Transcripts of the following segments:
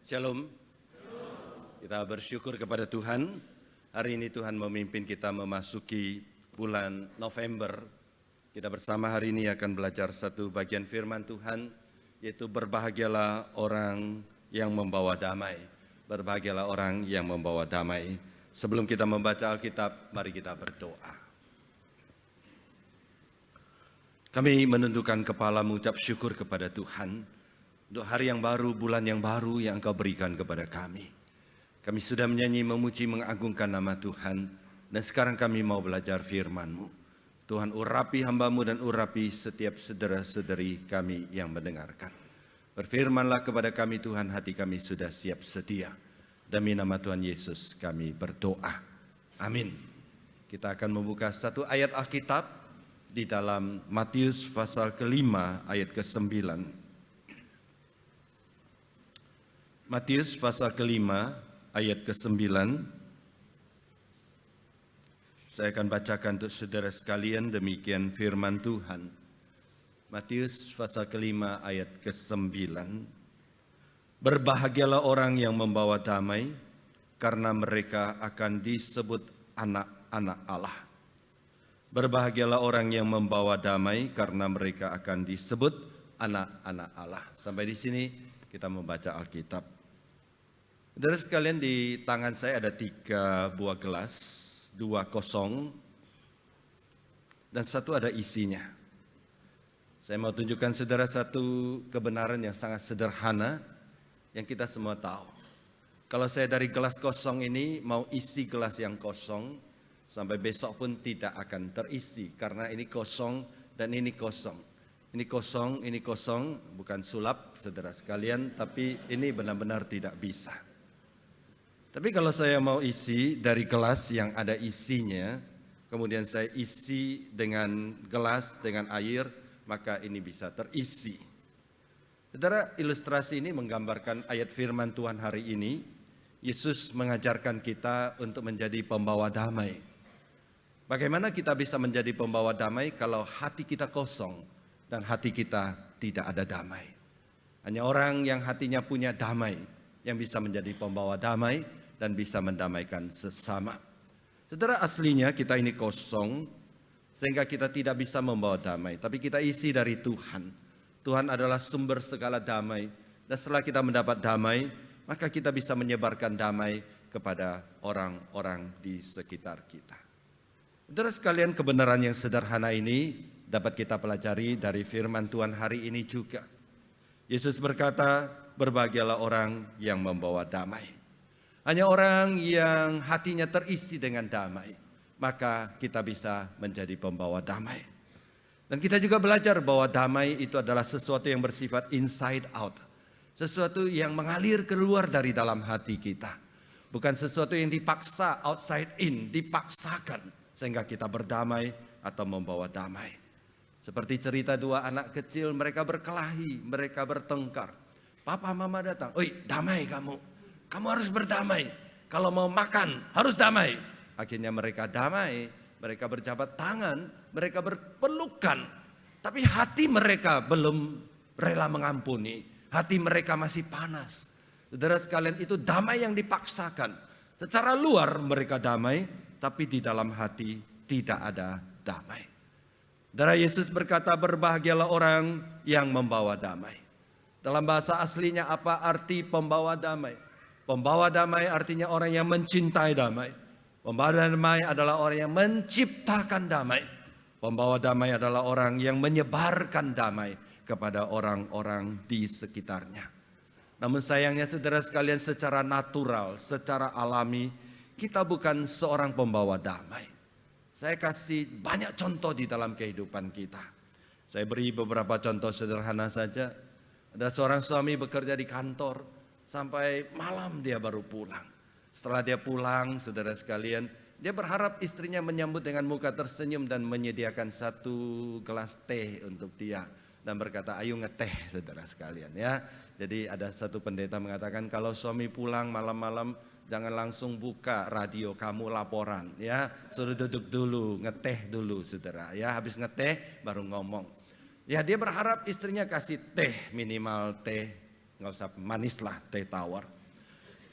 Shalom. Kita bersyukur kepada Tuhan. Hari ini Tuhan memimpin kita memasuki bulan November. Kita bersama hari ini akan belajar satu bagian firman Tuhan, yaitu berbahagialah orang yang membawa damai. Berbahagialah orang yang membawa damai. Sebelum kita membaca Alkitab, mari kita berdoa. Kami menundukkan kepala mengucap syukur kepada Tuhan untuk hari yang baru, bulan yang baru yang Engkau berikan kepada kami. Kami sudah menyanyi, memuji, mengagungkan nama Tuhan. Dan sekarang kami mau belajar firman-Mu. Tuhan, urapi hamba-Mu dan urapi setiap saudara-saudari kami yang mendengarkan. Berfirmanlah kepada kami Tuhan, hati kami sudah siap sedia. Demi nama Tuhan Yesus kami berdoa. Amin. Kita akan membuka satu ayat Alkitab di dalam Matius pasal ke-5 ayat ke-9. Matius pasal ke-5 ayat ke-9. Saya akan bacakan untuk saudara sekalian, demikian firman Tuhan. Matius pasal ke-5 ayat ke-9. Berbahagialah orang yang membawa damai, karena mereka akan disebut anak-anak Allah. Berbahagialah orang yang membawa damai, karena mereka akan disebut anak-anak Allah. Sampai di sini kita membaca Alkitab. Saudara sekalian, di tangan saya ada 3 buah gelas, 2 kosong, dan 1 ada isinya. Saya mau tunjukkan saudara satu kebenaran yang sangat sederhana, yang kita semua tahu. Kalau saya dari gelas kosong ini mau isi gelas yang kosong, sampai besok pun tidak akan terisi, karena ini kosong dan ini kosong. Ini kosong, bukan sulap saudara sekalian, tapi ini benar-benar tidak bisa. Tapi kalau saya mau isi dari gelas yang ada isinya, kemudian saya isi dengan gelas dengan air, maka ini bisa terisi. Saudara, ilustrasi ini menggambarkan ayat firman Tuhan hari ini. Yesus mengajarkan kita untuk menjadi pembawa damai. Bagaimana kita bisa menjadi pembawa damai kalau hati kita kosong dan hati kita tidak ada damai? Hanya orang yang hatinya punya damai yang bisa menjadi pembawa damai dan bisa mendamaikan sesama. Saudara, aslinya kita ini kosong sehingga kita tidak bisa membawa damai, tapi kita isi dari Tuhan. Tuhan adalah sumber segala damai, dan setelah kita mendapat damai, maka kita bisa menyebarkan damai kepada orang-orang di sekitar kita. Saudara sekalian, kebenaran yang sederhana ini dapat kita pelajari dari firman Tuhan hari ini juga. Yesus berkata, berbahagialah orang yang membawa damai. Hanya orang yang hatinya terisi dengan damai, maka kita bisa menjadi pembawa damai. Dan kita juga belajar bahwa damai itu adalah sesuatu yang bersifat inside out. Sesuatu yang mengalir keluar dari dalam hati kita. Bukan sesuatu yang dipaksa, outside in, dipaksakan sehingga kita berdamai atau membawa damai. Seperti cerita 2 anak kecil, mereka berkelahi, mereka bertengkar. Papa mama datang, "Oi, damai kamu. Kamu harus berdamai. Kalau mau makan harus damai." Akhirnya mereka damai, mereka berjabat tangan, mereka berpelukan. Tapi hati mereka belum rela mengampuni. Hati mereka masih panas. Saudara sekalian, itu damai yang dipaksakan. Secara luar mereka damai, tapi di dalam hati tidak ada damai. Saudara, Yesus berkata, berbahagialah orang yang membawa damai. Dalam bahasa aslinya apa arti pembawa damai? Pembawa damai artinya orang yang mencintai damai. Pembawa damai adalah orang yang menciptakan damai. Pembawa damai adalah orang yang menyebarkan damai kepada orang-orang di sekitarnya. Namun sayangnya saudara sekalian, secara natural, secara alami, kita bukan seorang pembawa damai. Saya kasih banyak contoh di dalam kehidupan kita. Saya beri beberapa contoh sederhana saja. Ada seorang suami bekerja di kantor, sampai malam dia baru pulang. Setelah dia pulang, saudara sekalian, dia berharap istrinya menyambut dengan muka tersenyum dan menyediakan 1 gelas teh untuk dia. Dan berkata, ayo ngeteh saudara sekalian ya. Jadi ada satu pendeta mengatakan, kalau suami pulang malam-malam jangan langsung buka radio kamu laporan ya. Suruh duduk dulu, ngeteh dulu saudara ya. Habis ngeteh baru ngomong. Ya dia berharap istrinya kasih teh, minimal teh, nggak usah manis lah, teh tawar.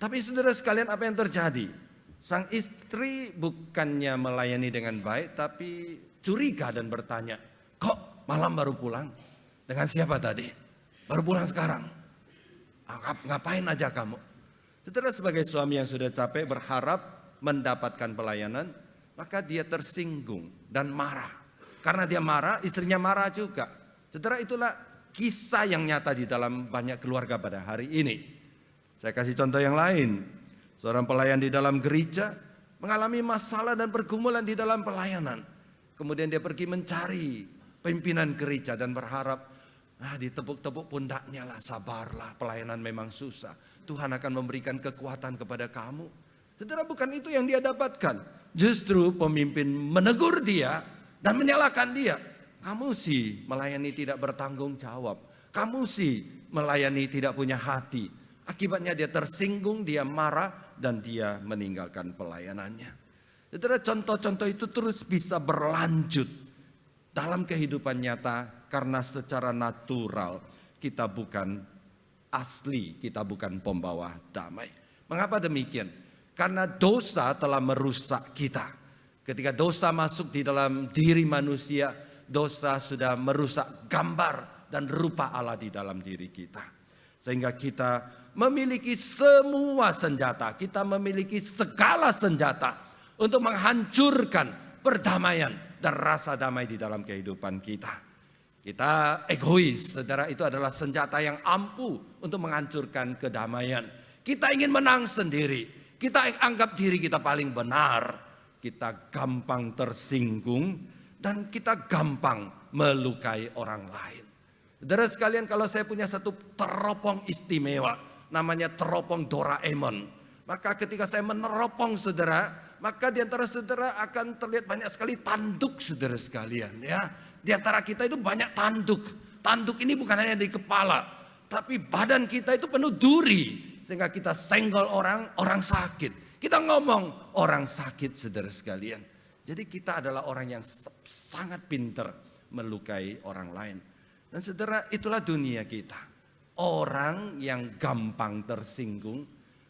Tapi saudara sekalian, apa yang terjadi? Sang istri bukannya melayani dengan baik, tapi curiga dan bertanya, kok malam baru pulang? Dengan siapa tadi? Baru pulang sekarang. Ngapain aja kamu? Saudara, sebagai suami yang sudah capek berharap mendapatkan pelayanan, maka dia tersinggung dan marah. Karena dia marah, istrinya marah juga. Saudara, itulah kisah yang nyata di dalam banyak keluarga pada hari ini. Saya kasih contoh yang lain. Seorang pelayan di dalam gereja mengalami masalah dan pergumulan di dalam pelayanan. Kemudian dia pergi mencari pimpinan gereja dan berharap, ditepuk-tepuk pundaknya lah, sabarlah, pelayanan memang susah. Tuhan akan memberikan kekuatan kepada kamu. Saudara, bukan itu yang dia dapatkan. Justru pemimpin menegur dia dan menyalahkan dia. Kamu sih melayani tidak bertanggung jawab. Kamu sih melayani tidak punya hati. Akibatnya dia tersinggung, dia marah, dan dia meninggalkan pelayanannya. Saudara, contoh-contoh itu terus bisa berlanjut dalam kehidupan nyata karena secara natural kita bukan asli, kita bukan pembawa damai. Mengapa demikian? Karena dosa telah merusak kita. Ketika dosa masuk di dalam diri manusia, dosa sudah merusak gambar dan rupa Allah di dalam diri kita. Sehingga kita memiliki semua senjata, kita memiliki segala senjata untuk menghancurkan perdamaian dan rasa damai di dalam kehidupan kita. Kita egois, saudara, itu adalah senjata yang ampuh untuk menghancurkan kedamaian. Kita ingin menang sendiri, kita anggap diri kita paling benar, kita gampang tersinggung dan kita gampang melukai orang lain. Saudara sekalian, kalau saya punya satu teropong istimewa, namanya teropong Doraemon. Maka ketika saya meneropong saudara, maka di antara saudara akan terlihat banyak sekali tanduk, saudara sekalian. Ya, di antara kita itu banyak tanduk. Tanduk ini bukan hanya di kepala, tapi badan kita itu penuh duri. Sehingga kita senggol orang sakit. Kita ngomong orang sakit, saudara sekalian. Jadi kita adalah orang yang sangat pintar melukai orang lain. Dan saudara, itulah dunia kita. Orang yang gampang tersinggung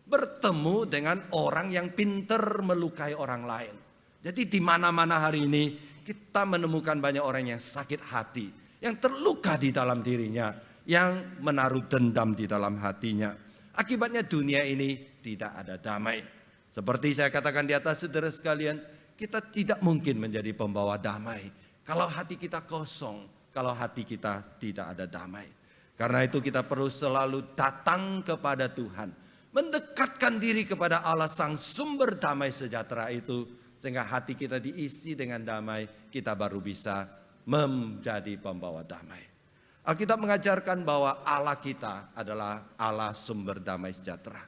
bertemu dengan orang yang pintar melukai orang lain. Jadi di mana-mana hari ini kita menemukan banyak orang yang sakit hati, yang terluka di dalam dirinya, yang menaruh dendam di dalam hatinya. Akibatnya dunia ini tidak ada damai. Seperti saya katakan di atas, saudara sekalian, kita tidak mungkin menjadi pembawa damai kalau hati kita kosong, kalau hati kita tidak ada damai. Karena itu kita perlu selalu datang kepada Tuhan, mendekatkan diri kepada Allah sang sumber damai sejahtera itu, sehingga hati kita diisi dengan damai, kita baru bisa menjadi pembawa damai. Alkitab mengajarkan bahwa Allah kita adalah Allah sumber damai sejahtera.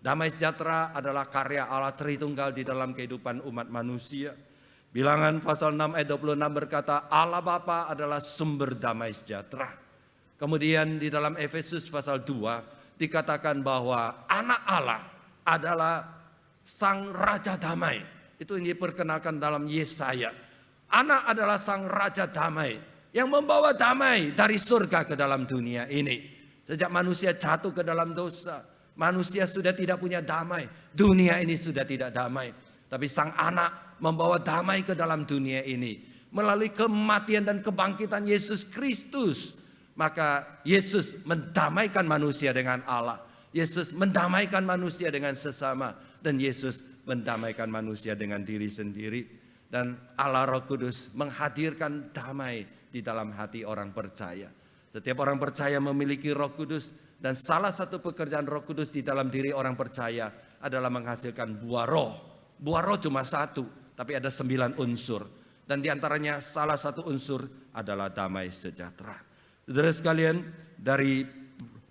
Damai sejahtera adalah karya Allah Tritunggal di dalam kehidupan umat manusia. Bilangan pasal 6 ayat 26 berkata, Allah Bapa adalah sumber damai sejahtera. Kemudian di dalam Efesus pasal 2 dikatakan bahwa anak Allah adalah sang raja damai. Itu yang diperkenalkan dalam Yesaya. Anak adalah sang raja damai yang membawa damai dari surga ke dalam dunia ini. Sejak manusia jatuh ke dalam dosa, manusia sudah tidak punya damai. Dunia ini sudah tidak damai. Tapi sang anak membawa damai ke dalam dunia ini melalui kematian dan kebangkitan Yesus Kristus. Maka Yesus mendamaikan manusia dengan Allah. Yesus mendamaikan manusia dengan sesama. Dan Yesus mendamaikan manusia dengan diri sendiri. Dan Allah Roh Kudus menghadirkan damai di dalam hati orang percaya. Setiap orang percaya memiliki Roh Kudus. Dan salah satu pekerjaan Roh Kudus di dalam diri orang percaya adalah menghasilkan buah roh. Buah roh cuma satu, tapi ada 9 unsur. Dan diantaranya salah satu unsur adalah damai sejahtera. Saudara sekalian, dari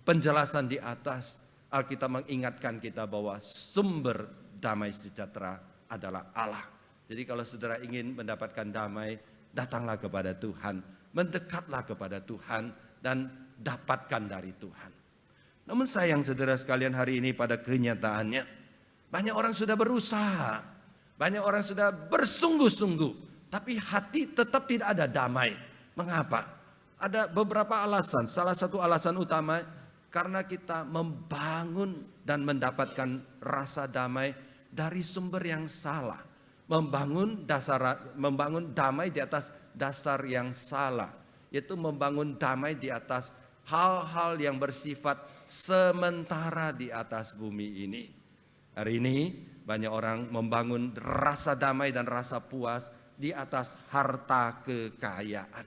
penjelasan di atas, Alkitab mengingatkan kita bahwa sumber damai sejahtera adalah Allah. Jadi kalau saudara ingin mendapatkan damai, datanglah kepada Tuhan, mendekatlah kepada Tuhan, dan dapatkan dari Tuhan. Namun sayang saudara sekalian, hari ini pada kenyataannya, banyak orang sudah berusaha, banyak orang sudah bersungguh-sungguh, tapi hati tetap tidak ada damai. Mengapa? Ada beberapa alasan. Salah satu alasan utama, Karena kita membangun dan mendapatkan rasa damai dari sumber yang salah. Membangun damai di atas dasar yang salah. Yaitu membangun damai di atas hal-hal yang bersifat sementara di atas bumi ini. Hari ini banyak orang membangun rasa damai dan rasa puas di atas harta kekayaan.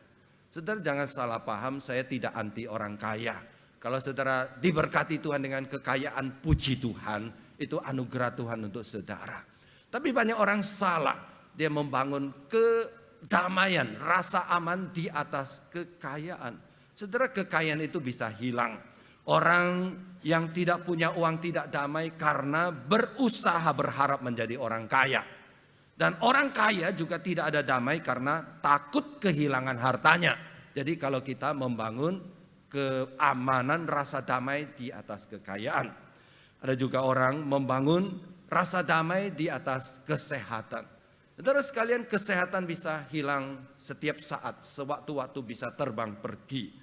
Saudara jangan salah paham, saya tidak anti orang kaya. Kalau saudara diberkati Tuhan dengan kekayaan, puji Tuhan, itu anugerah Tuhan untuk saudara. Tapi banyak orang salah, dia membangun kedamaian, rasa aman di atas kekayaan. Saudara, kekayaan itu bisa hilang. Orang yang tidak punya uang tidak damai karena berusaha berharap menjadi orang kaya. Dan orang kaya juga tidak ada damai karena takut kehilangan hartanya. Jadi kalau kita membangun keamanan, rasa damai di atas kekayaan. Ada juga orang membangun rasa damai di atas kesehatan. Saudara sekalian, kesehatan bisa hilang setiap saat, sewaktu-waktu bisa terbang pergi.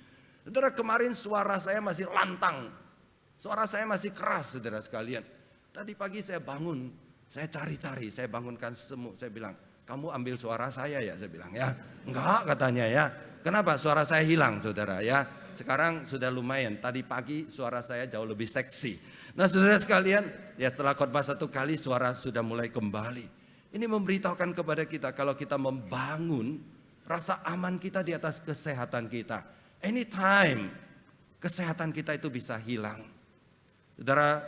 Saudara, kemarin suara saya masih lantang, suara saya masih keras, saudara sekalian. Tadi pagi saya bangun, saya cari-cari, saya bangunkan semua, saya bilang, kamu ambil suara saya ya? Saya bilang ya, enggak katanya ya. Kenapa? Suara saya hilang saudara ya. Sekarang sudah lumayan, tadi pagi suara saya jauh lebih seksi. Nah saudara sekalian, ya setelah khotbah 1 kali suara sudah mulai kembali. Ini memberitahukan kepada kita kalau kita membangun rasa aman kita di atas kesehatan kita. Anytime kesehatan kita itu bisa hilang. Saudara,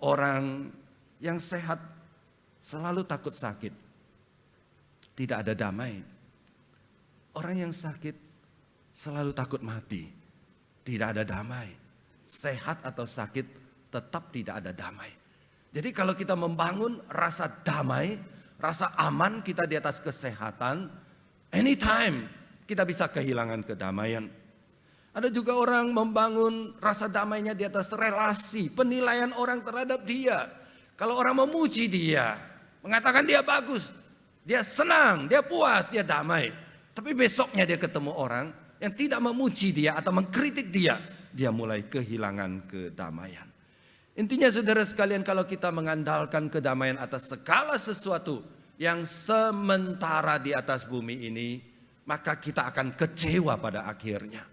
orang yang sehat selalu takut sakit. Tidak ada damai. Orang yang sakit selalu takut mati. Tidak ada damai. Sehat atau sakit tetap tidak ada damai. Jadi kalau kita membangun rasa damai, rasa aman kita di atas kesehatan, anytime kita bisa kehilangan kedamaian. Ada juga orang membangun rasa damainya di atas relasi, penilaian orang terhadap dia. Kalau orang memuji dia, mengatakan dia bagus, dia senang, dia puas, dia damai. Tapi besoknya dia ketemu orang yang tidak memuji dia atau mengkritik dia, dia mulai kehilangan kedamaian. Intinya saudara sekalian, kalau kita mengandalkan kedamaian atas segala sesuatu yang sementara di atas bumi ini, maka kita akan kecewa pada akhirnya.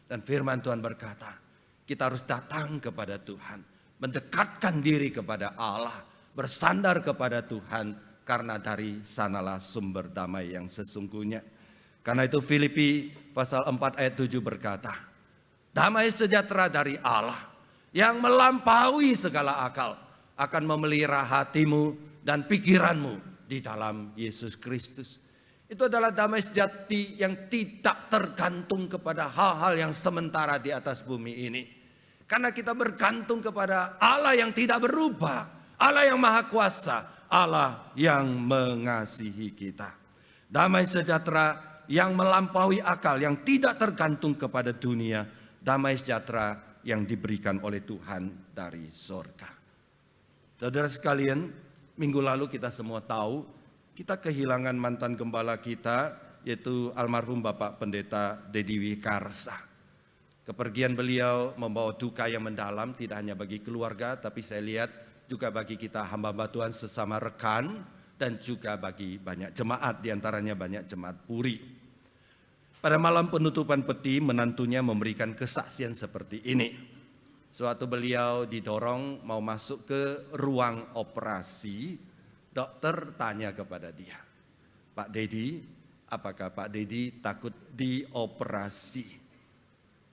Dan firman Tuhan berkata, kita harus datang kepada Tuhan, mendekatkan diri kepada Allah, bersandar kepada Tuhan, karena dari sanalah sumber damai yang sesungguhnya. Karena itu Filipi pasal 4 ayat 7 berkata, damai sejahtera dari Allah yang melampaui segala akal akan memelihara hatimu dan pikiranmu di dalam Yesus Kristus. Itu adalah damai sejati yang tidak tergantung kepada hal-hal yang sementara di atas bumi ini. Karena kita bergantung kepada Allah yang tidak berubah, Allah yang maha kuasa, Allah yang mengasihi kita. Damai sejahtera yang melampaui akal, yang tidak tergantung kepada dunia. Damai sejahtera yang diberikan oleh Tuhan dari surga. Saudara sekalian, minggu lalu kita semua tahu, kita kehilangan mantan gembala kita, yaitu almarhum Bapak Pendeta Dedi Wikarsa. Kepergian beliau membawa duka yang mendalam, tidak hanya bagi keluarga, tapi saya lihat juga bagi kita hamba-hamba Tuhan sesama rekan, dan juga bagi banyak jemaat, diantaranya banyak jemaat Puri. Pada malam penutupan peti, menantunya memberikan kesaksian seperti ini. Suatu beliau didorong mau masuk ke ruang operasi, dokter tanya kepada dia, Pak Dedi, apakah Pak Dedi takut dioperasi?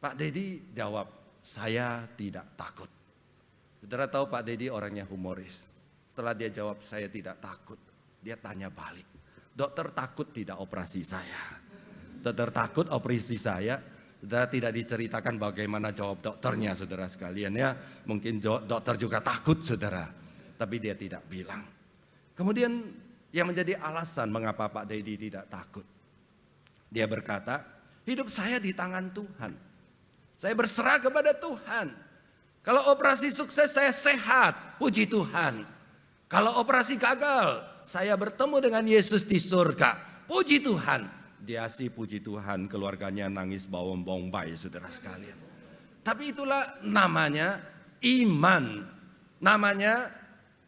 Pak Dedi jawab, saya tidak takut. Saudara tahu Pak Dedi orangnya humoris. Setelah dia jawab, saya tidak takut, dia tanya balik, dokter takut tidak operasi saya? Dokter takut operasi saya? Saudara, tidak diceritakan bagaimana jawab dokternya saudara sekalian ya. Mungkin dokter juga takut saudara, tapi dia tidak bilang. Kemudian yang menjadi alasan mengapa Pak Dedi tidak takut, dia berkata, hidup saya di tangan Tuhan. Saya berserah kepada Tuhan. Kalau operasi sukses saya sehat, puji Tuhan. Kalau operasi gagal, saya bertemu dengan Yesus di surga, puji Tuhan. Dia sih puji Tuhan, keluarganya nangis bawang-bawang bayi saudara sekalian. Tapi itulah namanya iman, namanya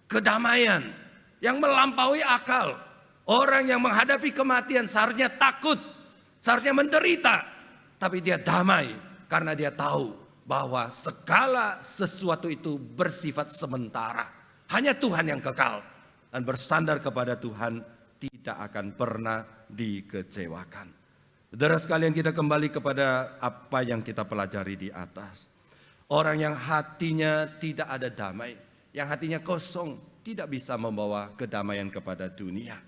kedamaian yang melampaui akal. Orang yang menghadapi kematian seharusnya takut, seharusnya menderita, tapi dia damai karena dia tahu bahwa segala sesuatu itu bersifat sementara. Hanya Tuhan yang kekal, dan bersandar kepada Tuhan tidak akan pernah dikecewakan. Saudara sekalian, kita kembali kepada apa yang kita pelajari di atas. Orang yang hatinya tidak ada damai, yang hatinya kosong, tidak bisa membawa kedamaian kepada dunia.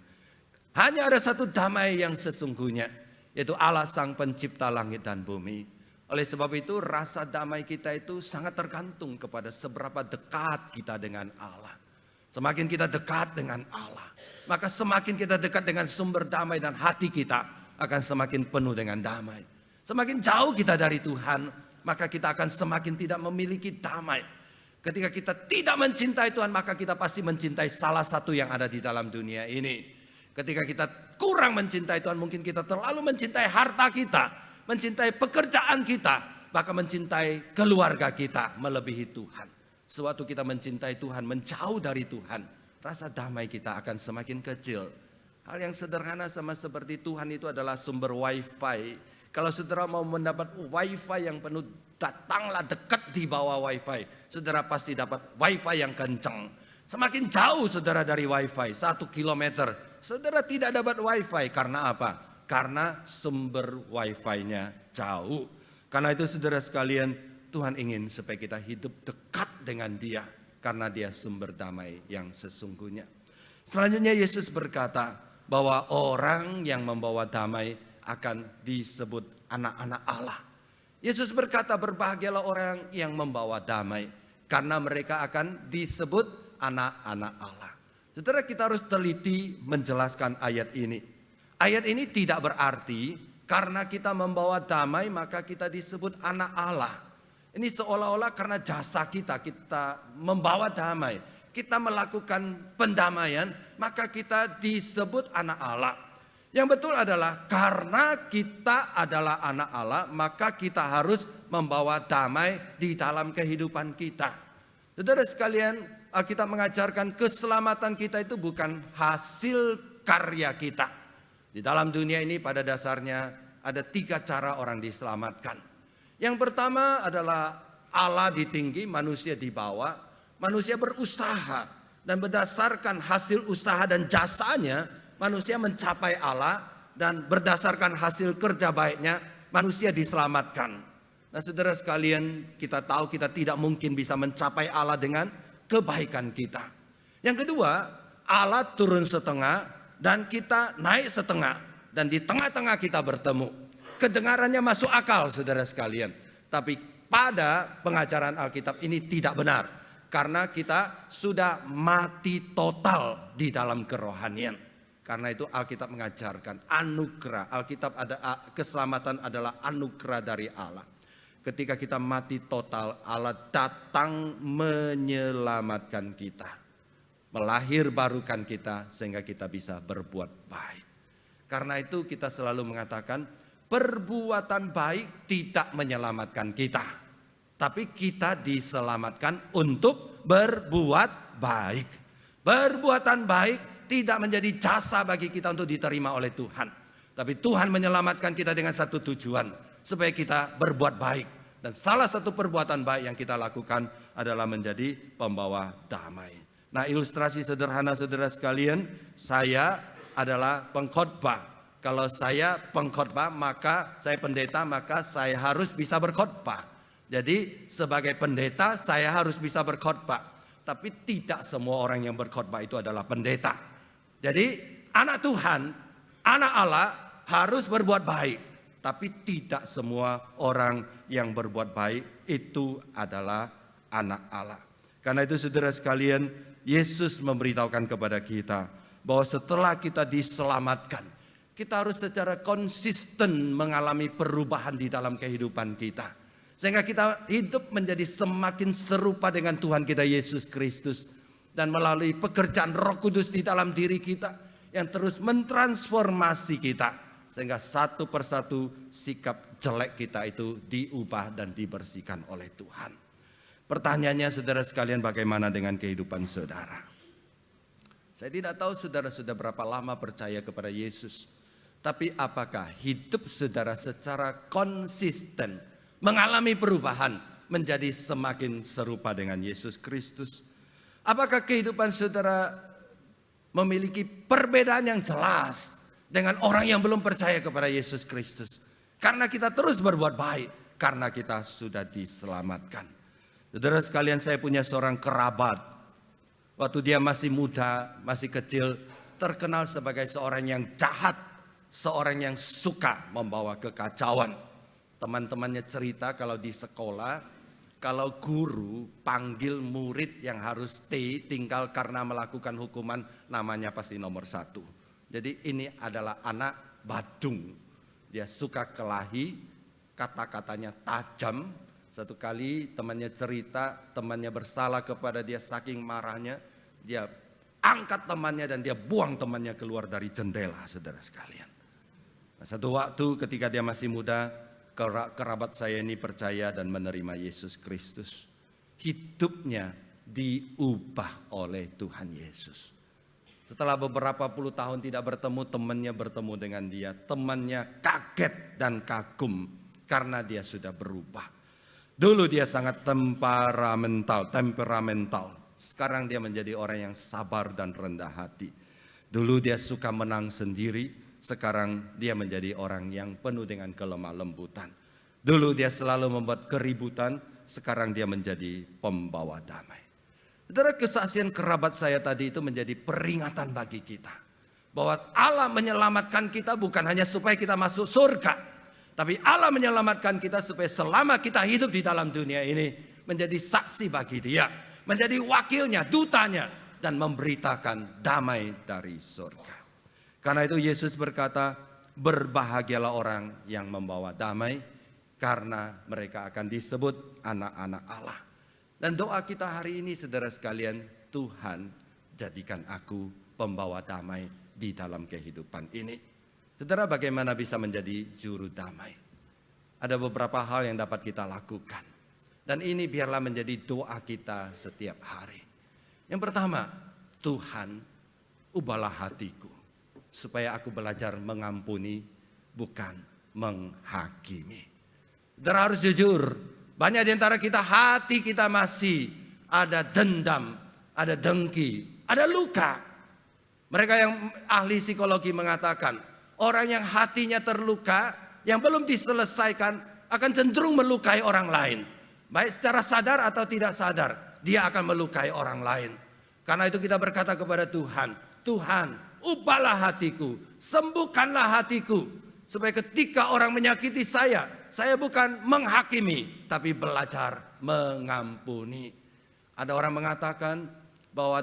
Hanya ada satu damai yang sesungguhnya, yaitu Allah Sang Pencipta langit dan bumi. Oleh sebab itu rasa damai kita itu sangat tergantung kepada seberapa dekat kita dengan Allah. Semakin kita dekat dengan Allah, maka semakin kita dekat dengan sumber damai, dan hati kita akan semakin penuh dengan damai. Semakin jauh kita dari Tuhan, maka kita akan semakin tidak memiliki damai. Ketika kita tidak mencintai Tuhan, maka kita pasti mencintai salah satu yang ada di dalam dunia ini. Ketika kita kurang mencintai Tuhan, mungkin kita terlalu mencintai harta kita, mencintai pekerjaan kita, bahkan mencintai keluarga kita melebihi Tuhan. Sewaktu kita mencintai Tuhan, menjauh dari Tuhan, rasa damai kita akan semakin kecil. Hal yang sederhana sama seperti Tuhan itu adalah sumber wifi. Kalau saudara mau mendapat wifi yang penuh, datanglah dekat di bawah wifi. Saudara pasti dapat wifi yang kencang. Semakin jauh saudara dari wifi, 1 kilometer, saudara tidak dapat wifi. Karena apa? Karena sumber wifi-nya jauh. Karena itu saudara sekalian, Tuhan ingin supaya kita hidup dekat dengan Dia, karena Dia sumber damai yang sesungguhnya. Selanjutnya Yesus berkata bahwa orang yang membawa damai akan disebut anak-anak Allah. Yesus berkata, berbahagialah orang yang membawa damai, karena mereka akan disebut anak-anak Allah. Saudara, kita harus teliti menjelaskan ayat ini. Ayat ini tidak berarti karena kita membawa damai maka kita disebut anak Allah. Ini seolah-olah karena jasa kita membawa damai, kita melakukan pendamaian, maka kita disebut anak Allah. Yang betul adalah karena kita adalah anak Allah, maka kita harus membawa damai di dalam kehidupan kita. Saudara sekalian, Alkitab mengajarkan keselamatan kita itu bukan hasil karya kita. Di dalam dunia ini pada dasarnya ada 3 cara orang diselamatkan. Yang pertama adalah Allah ditinggi, manusia di bawah. Manusia berusaha, dan berdasarkan hasil usaha dan jasanya manusia mencapai Allah, dan berdasarkan hasil kerja baiknya manusia diselamatkan. Nah saudara sekalian, kita tahu kita tidak mungkin bisa mencapai Allah dengan kebaikan kita. Yang kedua, Allah turun setengah dan kita naik setengah, dan di tengah-tengah kita bertemu. Kedengarannya masuk akal saudara sekalian, tapi pada pengajaran Alkitab ini tidak benar, karena kita sudah mati total di dalam kerohanian. Karena itu Alkitab mengajarkan anugerah. Alkitab ada keselamatan adalah anugerah dari Allah. Ketika kita mati total, Allah datang menyelamatkan kita, melahir barukan kita sehingga kita bisa berbuat baik. Karena itu kita selalu mengatakan perbuatan baik tidak menyelamatkan kita, tapi kita diselamatkan untuk berbuat baik. Perbuatan baik tidak menjadi jasa bagi kita untuk diterima oleh Tuhan, tapi Tuhan menyelamatkan kita dengan satu tujuan, supaya kita berbuat baik. Dan salah satu perbuatan baik yang kita lakukan adalah menjadi pembawa damai. Nah, ilustrasi sederhana saudara sekalian, saya adalah pengkhotbah. Kalau saya pengkhotbah, maka saya pendeta, maka saya harus bisa berkhotbah. Jadi sebagai pendeta saya harus bisa berkhotbah. Tapi tidak semua orang yang berkhotbah itu adalah pendeta. Jadi anak Tuhan, anak Allah harus berbuat baik. Tapi tidak semua orang yang berbuat baik itu adalah anak Allah. Karena itu saudara sekalian, Yesus memberitahukan kepada kita bahwa setelah kita diselamatkan, kita harus secara konsisten mengalami perubahan di dalam kehidupan kita. Sehingga kita hidup menjadi semakin serupa dengan Tuhan kita Yesus Kristus. Dan melalui pekerjaan Roh Kudus di dalam diri kita yang terus mentransformasi kita. sehingga satu persatu sikap jelek kita itu diubah dan dibersihkan oleh Tuhan. Pertanyaannya saudara sekalian, bagaimana dengan kehidupan saudara? Saya tidak tahu saudara sudah berapa lama percaya kepada Yesus, tapi apakah hidup saudara secara konsisten mengalami perubahan menjadi semakin serupa dengan Yesus Kristus? Apakah kehidupan saudara memiliki perbedaan yang jelas dengan orang yang belum percaya kepada Yesus Kristus? Karena kita terus berbuat baik, karena kita sudah diselamatkan. Saudara sekalian, saya punya seorang kerabat. Waktu dia masih muda, masih kecil, terkenal sebagai seorang yang jahat, seorang yang suka membawa kekacauan. Teman-temannya cerita kalau di sekolah, kalau guru panggil murid yang harus tinggal karena melakukan hukuman, namanya pasti nomor 1. Jadi ini adalah anak badung. Dia suka kelahi, kata-katanya tajam. Satu kali temannya cerita, temannya bersalah kepada dia, saking marahnya dia angkat temannya dan dia buang temannya keluar dari jendela, saudara sekalian. Nah, satu waktu ketika dia masih muda, kerabat saya ini percaya dan menerima Yesus Kristus. Hidupnya diubah oleh Tuhan Yesus. Setelah beberapa puluh tahun tidak bertemu, temannya bertemu dengan dia. Temannya kaget dan kagum karena dia sudah berubah. Dulu dia sangat temperamental. Sekarang dia menjadi orang yang sabar dan rendah hati. Dulu dia suka menang sendiri. Sekarang dia menjadi orang yang penuh dengan kelemah lembutan. Dulu dia selalu membuat keributan. Sekarang dia menjadi pembawa damai. Saudara, kesaksian kerabat saya tadi itu menjadi peringatan bagi kita. Bahwa Allah menyelamatkan kita bukan hanya supaya kita masuk surga. Tapi Allah menyelamatkan kita supaya selama kita hidup di dalam dunia ini menjadi saksi bagi Dia, menjadi wakilnya, dutanya, dan memberitakan damai dari surga. Karena itu Yesus berkata, berbahagialah orang yang membawa damai, karena mereka akan disebut anak-anak Allah. Dan doa kita hari ini saudara sekalian, Tuhan jadikan aku pembawa damai di dalam kehidupan ini. Saudara, bagaimana bisa menjadi juru damai? Ada beberapa hal yang dapat kita lakukan. Dan ini biarlah menjadi doa kita setiap hari. Yang pertama, Tuhan, ubahlah hatiku. Supaya aku belajar mengampuni, bukan menghakimi. Saudara harus jujur, banyak di antara kita, hati kita masih ada dendam, ada dengki, ada luka. Mereka yang ahli psikologi mengatakan, orang yang hatinya terluka, yang belum diselesaikan, akan cenderung melukai orang lain. Baik secara sadar atau tidak sadar, dia akan melukai orang lain. Karena itu kita berkata kepada Tuhan, Tuhan, ubahlah hatiku, sembuhkanlah hatiku. Supaya ketika orang menyakiti saya bukan menghakimi, tapi belajar mengampuni. Ada orang mengatakan bahwa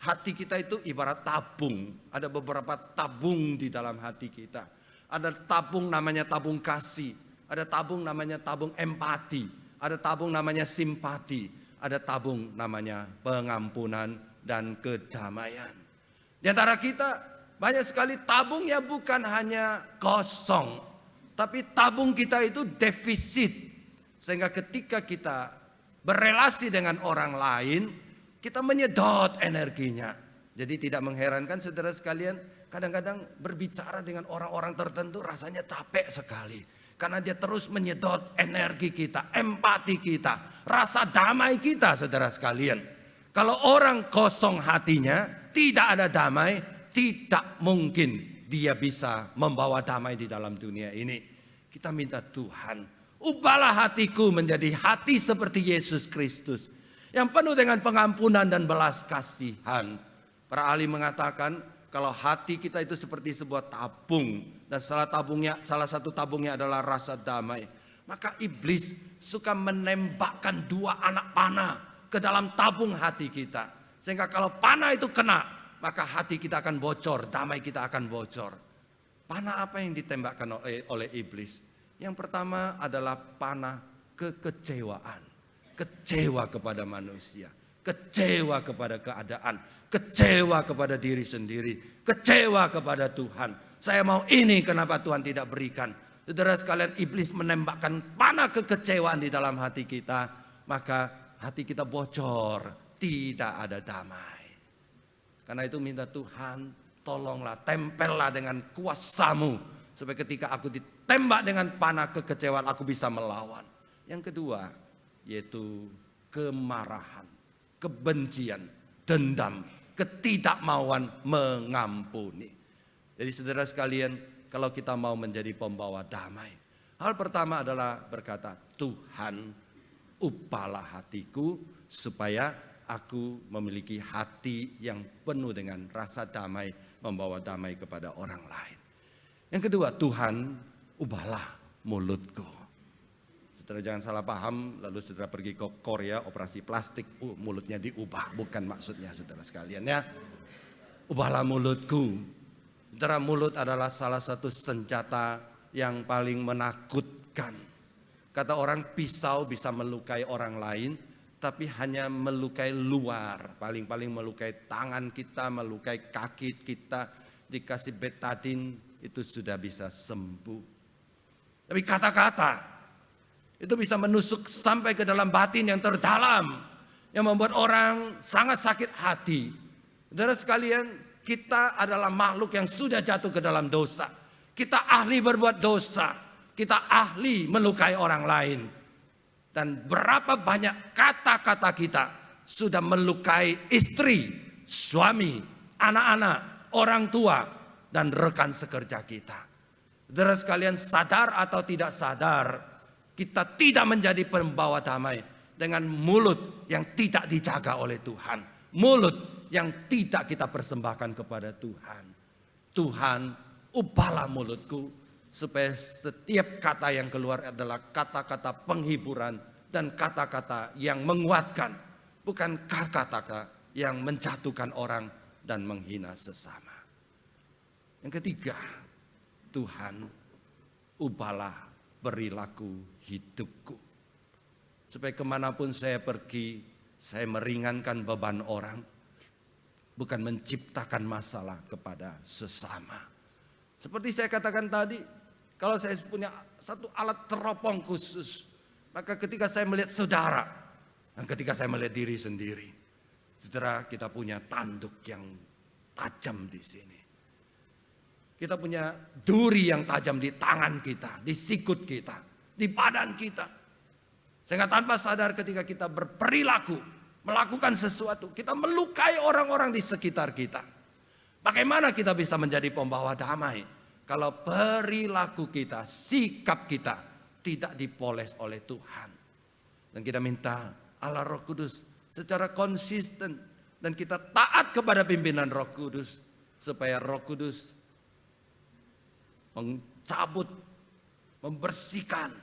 hati kita itu ibarat tabung. Ada beberapa tabung di dalam hati kita. Ada tabung namanya tabung kasih. Ada tabung namanya tabung empati. Ada tabung namanya simpati. Ada tabung namanya pengampunan dan kedamaian. Di antara kita banyak sekali tabungnya bukan hanya kosong. Tapi tabung kita itu defisit. Sehingga ketika kita berelasi dengan orang lain, kita menyedot energinya. Jadi tidak mengherankan saudara sekalian, kadang-kadang berbicara dengan orang-orang tertentu rasanya capek sekali. Karena dia terus menyedot energi kita, empati kita, rasa damai kita saudara sekalian. Kalau orang kosong hatinya, tidak ada damai, tidak mungkin dia bisa membawa damai di dalam dunia ini. Kita minta Tuhan, ubahlah hatiku menjadi hati seperti Yesus Kristus. Yang penuh dengan pengampunan dan belas kasihan. Para ahli mengatakan kalau hati kita itu seperti sebuah tabung. Dan salah satu tabungnya adalah rasa damai. Maka iblis suka menembakkan 2 anak panah ke dalam tabung hati kita. Sehingga kalau panah itu kena, maka hati kita akan bocor, damai kita akan bocor. Panah apa yang ditembakkan oleh iblis? Yang pertama adalah panah kekecewaan. Kecewa kepada manusia. kecewa kepada keadaan, kecewa kepada diri sendiri, kecewa kepada Tuhan. Saya mau ini, kenapa Tuhan tidak berikan? Saudara sekalian, iblis menembakkan panah kekecewaan di dalam hati kita, maka hati kita bocor, tidak ada damai. Karena itu minta Tuhan, tolonglah, tempellah dengan kuasa-Mu, supaya ketika aku ditembak dengan panah kekecewaan, aku bisa melawan. Yang kedua, yaitu kemarahan, kebencian, dendam, ketidakmauan mengampuni. Jadi saudara sekalian, kalau kita mau menjadi pembawa damai, hal pertama adalah berkata, Tuhan, ubahlah hatiku supaya aku memiliki hati yang penuh dengan rasa damai, membawa damai kepada orang lain. Yang kedua, Tuhan, ubahlah mulutku. Saudara jangan salah paham, lalu saudara pergi ke Korea operasi plastik, mulutnya diubah, bukan maksudnya saudara sekalian ya. Ubahlah mulutku. Saudara, mulut adalah salah satu senjata yang paling menakutkan. Kata orang, pisau bisa melukai orang lain, tapi hanya melukai luar, paling-paling melukai tangan kita, melukai kaki kita, dikasih betadin itu sudah bisa sembuh. Tapi kata-kata itu bisa menusuk sampai ke dalam batin yang terdalam, yang membuat orang sangat sakit hati. Saudara sekalian, kita adalah makhluk yang sudah jatuh ke dalam dosa. Kita ahli berbuat dosa, kita ahli melukai orang lain. Dan berapa banyak kata-kata kita sudah melukai istri, suami, anak-anak, orang tua, dan rekan sekerja kita. Saudara sekalian, sadar atau tidak sadar, kita tidak menjadi pembawa damai dengan mulut yang tidak dijaga oleh Tuhan. Mulut yang tidak kita persembahkan kepada Tuhan. Tuhan, ubahlah mulutku, supaya setiap kata yang keluar adalah kata-kata penghiburan dan kata-kata yang menguatkan, bukan kata-kata yang menjatuhkan orang dan menghina sesama. Yang ketiga, Tuhan, ubahlah perilaku hidupku, supaya kemanapun saya pergi, saya meringankan beban orang, bukan menciptakan masalah kepada sesama. Seperti saya katakan tadi, kalau saya punya satu alat teropong khusus, maka ketika saya melihat saudara, dan ketika saya melihat diri sendiri, saudara, kita punya tanduk yang tajam di sini. Kita punya duri yang tajam di tangan kita, di sikut kita, di badan kita. Sehingga tanpa sadar ketika kita berperilaku, melakukan sesuatu, kita melukai orang-orang di sekitar kita. Bagaimana kita bisa menjadi pembawa damai kalau perilaku kita, sikap kita tidak dipoles oleh Tuhan? Dan kita minta Allah Roh Kudus secara konsisten, dan kita taat kepada pimpinan Roh Kudus, supaya Roh Kudus mencabut, membersihkan,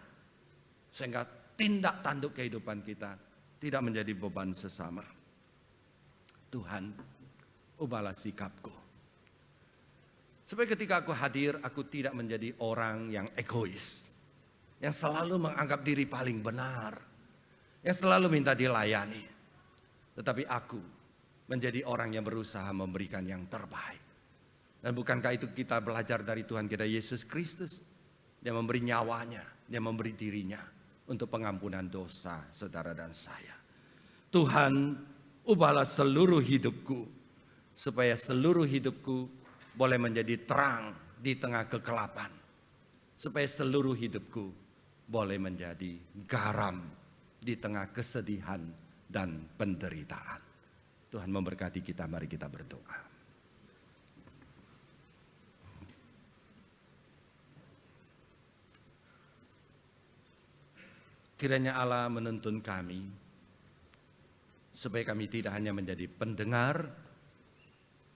sehingga tindak tanduk kehidupan kita tidak menjadi beban sesama. Tuhan, ubahlah sikapku, supaya ketika aku hadir, aku tidak menjadi orang yang egois, yang selalu menganggap diri paling benar, yang selalu minta dilayani. Tetapi aku menjadi orang yang berusaha memberikan yang terbaik. Dan bukankah itu kita belajar dari Tuhan kita Yesus Kristus? Dia memberi nyawanya, dia memberi dirinya untuk pengampunan dosa saudara dan saya. Tuhan, ubahlah seluruh hidupku, supaya seluruh hidupku boleh menjadi terang di tengah kegelapan. Supaya seluruh hidupku boleh menjadi garam di tengah kesedihan dan penderitaan. Tuhan memberkati kita, mari kita berdoa. Kiranya Allah menuntun kami, supaya kami tidak hanya menjadi pendengar,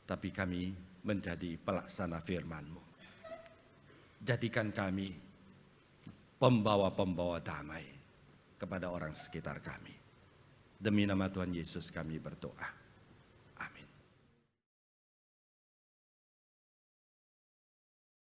tapi kami menjadi pelaksana firman-Mu. Jadikan kami pembawa-pembawa damai kepada orang sekitar kami. Demi nama Tuhan Yesus kami berdoa.